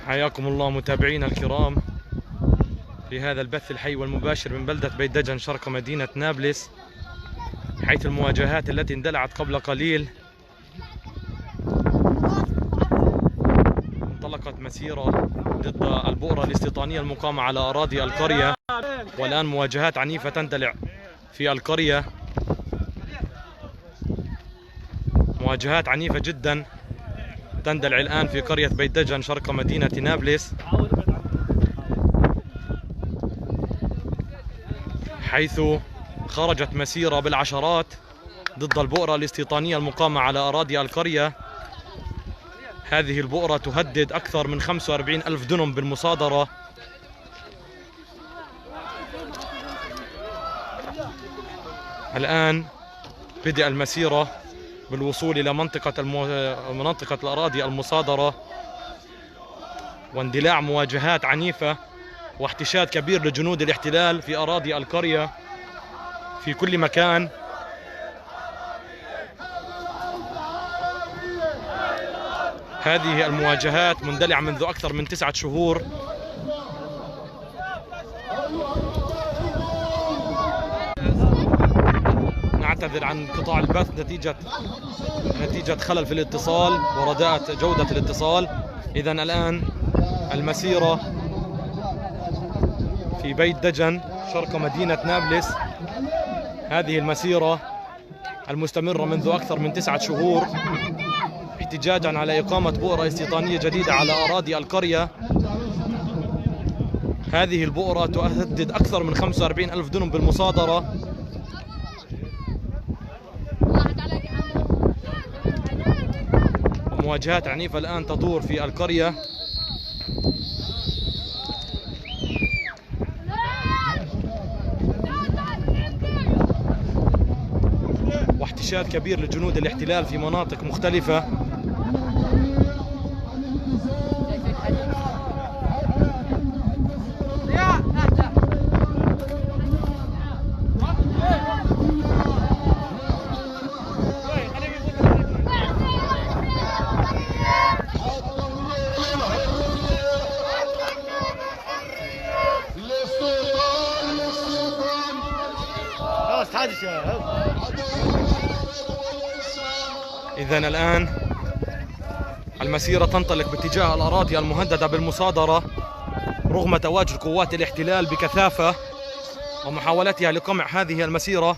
حياكم الله متابعينا الكرام في هذا البث الحي والمباشر من بلدة بيت دجن شرق مدينة نابلس، حيث المواجهات التي اندلعت قبل قليل انطلقت مسيرة ضد البؤرة الاستيطانية المقامة على أراضي القرية، والآن مواجهات عنيفة تندلع في القرية، مواجهات عنيفة جدا تندلع الآن في قرية بيت دجن شرق مدينة نابلس، حيث خرجت مسيرة بالعشرات ضد البؤرة الاستيطانية المقامة على أراضي القرية. هذه البؤرة تهدد أكثر من 45 ألف دنم بالمصادرة. الآن بدأ المسيرة بالوصول إلى منطقة الأراضي المصادرة، واندلاع مواجهات عنيفة واحتشاد كبير لجنود الاحتلال في أراضي القرية في كل مكان. هذه المواجهات مندلعة منذ أكثر من 9 شهور. نعتذر عن انقطاع البث نتيجة خلل في الاتصال ورداءة جودة الاتصال. إذن الآن المسيرة في بيت دجن شرق مدينة نابلس، هذه المسيرة المستمرة منذ أكثر من 9 شهور احتجاجا على إقامة بؤرة استيطانية جديدة على أراضي القرية. هذه البؤرة تهدد أكثر من 45 ألف دنم بالمصادرة. مواجهات عنيفة الآن تدور في القرية، واحتشاد كبير لجنود الاحتلال في مناطق مختلفة. إذن الآن المسيرة تنطلق باتجاه الأراضي المهددة بالمصادرة رغم تواجد قوات الاحتلال بكثافة ومحاولتها لقمع هذه المسيرة.